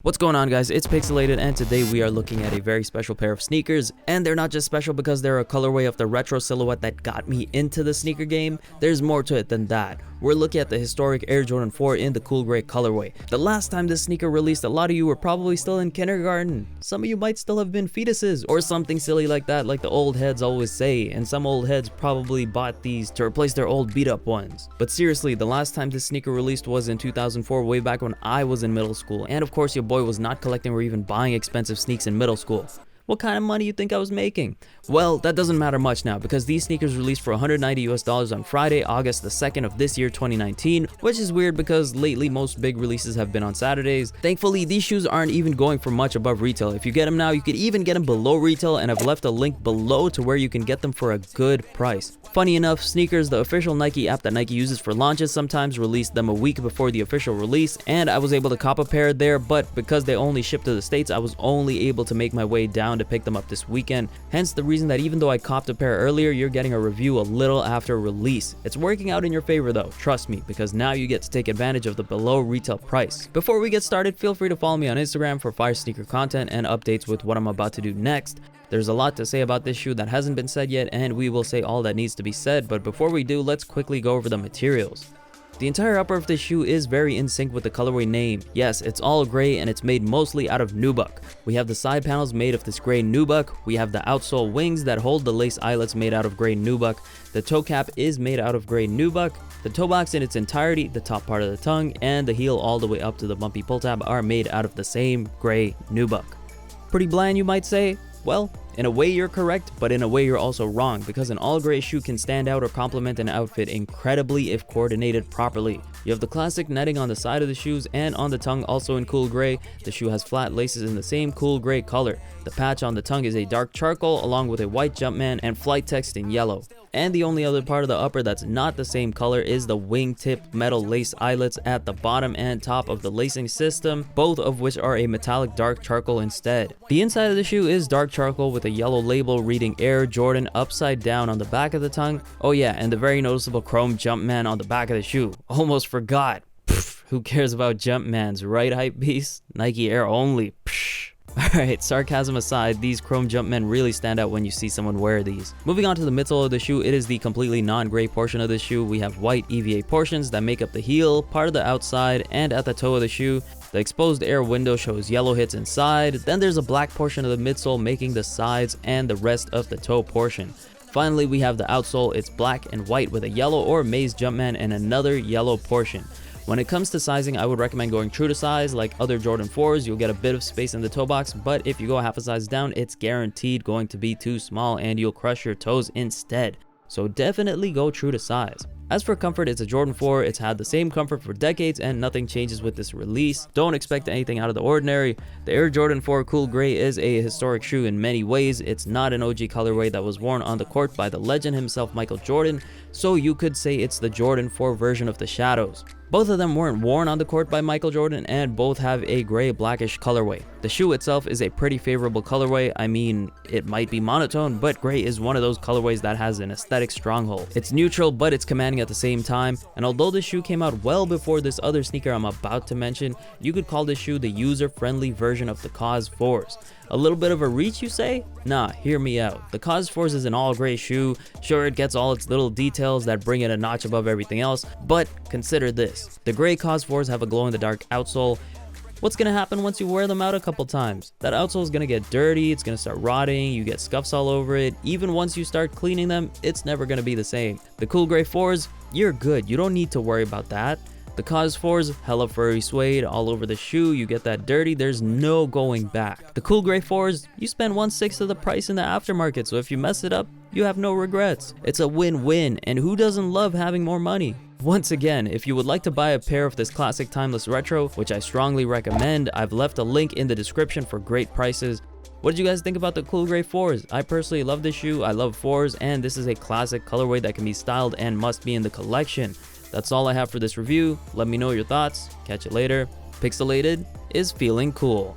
What's going on, guys? It's Picsoleated, and today we are looking at a very special pair of sneakers. And they're not just special because they're a colorway of the retro silhouette that got me into the sneaker game. There's more to it than that. We're looking at the historic Air Jordan 4 in the cool gray colorway. The last time this sneaker released, a lot of you were probably still in kindergarten. Some of you might still have been fetuses or something silly like that, like the old heads always say. And some old heads probably bought these to replace their old beat up ones. But seriously, the last time this sneaker released was in 2004, way back when I was in middle school. And of course, your boy was not collecting or even buying expensive sneaks in middle school. What kind of money you think I was making? Well, that doesn't matter much now because these sneakers released for $190 on Friday, August the 2nd of this year, 2019, which is weird because lately most big releases have been on Saturdays. Thankfully, these shoes aren't even going for much above retail. If you get them now, you could even get them below retail, and I've left a link below to where you can get them for a good price. Funny enough, Sneakers, the official Nike app that Nike uses for launches, sometimes released them a week before the official release, and I was able to cop a pair there, but because they only ship to the States, I was only able to make my way down to pick them up this weekend. Hence the reason that even though I copped a pair earlier, you're getting a review a little after release. It's working out in your favor though, trust me, because now you get to take advantage of the below retail price. Before we get started, feel free to follow me on Instagram for fire sneaker content and updates with what I'm about to do next. There's a lot to say about this shoe that hasn't been said yet, and we will say all that needs to be said, but before we do, let's quickly go over the materials. The entire upper of this shoe is very in sync with the colorway name. Yes, it's all gray and it's made mostly out of nubuck. We have the side panels made of this gray nubuck. We have the outsole wings that hold the lace eyelets made out of gray nubuck. The toe cap is made out of gray nubuck. The toe box in its entirety, the top part of the tongue, and the heel all the way up to the bumpy pull tab are made out of the same gray nubuck. Pretty bland, you might say? Well, in a way you're correct, but in a way you're also wrong, because an all gray shoe can stand out or complement an outfit incredibly if coordinated properly. You have the classic netting on the side of the shoes and on the tongue, also in cool gray. The shoe has flat laces in the same cool gray color. The patch on the tongue is a dark charcoal along with a white Jumpman and flight text in yellow. And the only other part of the upper that's not the same color is the wingtip metal lace eyelets at the bottom and top of the lacing system, both of which are a metallic dark charcoal instead. The inside of the shoe is dark charcoal with a yellow label reading Air Jordan upside down on the back of the tongue. Oh yeah, and the very noticeable chrome Jumpman on the back of the shoe. Almost forgot. Pfft, who cares about Jumpmans, right, hype beast? Nike Air only. Pfft. Alright, sarcasm aside, these chrome Jumpmen really stand out when you see someone wear these. Moving on to the midsole of the shoe, it is the completely non-gray portion of the shoe. We have white EVA portions that make up the heel, part of the outside, and at the toe of the shoe. The exposed air window shows yellow hits inside. Then there's a black portion of the midsole making the sides and the rest of the toe portion. Finally, we have the outsole. It's black and white with a yellow or maize Jumpman and another yellow portion. When it comes to sizing, I would recommend going true to size. Like other Jordan 4s, you'll get a bit of space in the toe box, but if you go half a size down, it's guaranteed going to be too small and you'll crush your toes instead. So definitely go true to size. As for comfort, it's a Jordan 4. It's had the same comfort for decades and nothing changes with this release. Don't expect anything out of the ordinary. The Air Jordan 4 Cool Gray is a historic shoe in many ways. It's not an OG colorway that was worn on the court by the legend himself, Michael Jordan, so you could say it's the Jordan 4 version of the Shadows. Both of them weren't worn on the court by Michael Jordan, and both have a gray blackish colorway. The shoe itself is a pretty favorable colorway. I mean, it might be monotone, but gray is one of those colorways that has an aesthetic stronghold. It's neutral, but it's commanding at the same time, and although the shoe came out well before this other sneaker I'm about to mention, you could call this shoe the user-friendly version of the Cause 4s. A little bit of a reach, you say? Nah, hear me out. The Cause 4s is an all gray shoe. Sure, it gets all its little details that bring it a notch above everything else, but consider this. The gray Cause 4s have a glow-in-the-dark outsole. What's gonna happen once you wear them out a couple times? That outsole is gonna get dirty, it's gonna start rotting, you get scuffs all over it. Even once you start cleaning them, it's never gonna be the same. The cool gray 4s, you're good, you don't need to worry about that. The Cause 4s, hella furry suede all over the shoe, you get that dirty, there's no going back. The cool gray 4s, you spend 1/6 of the price in the aftermarket, so if you mess it up, you have no regrets. It's a win-win, and who doesn't love having more money? Once again, if you would like to buy a pair of this classic timeless retro, which I strongly recommend, I've left a link in the description for great prices. What did you guys think about the cool gray 4s? I personally love this shoe, I love 4s, and this is a classic colorway that can be styled and must be in the collection. That's all I have for this review. Let me know your thoughts. Catch you later. Picsoleated is feeling cool.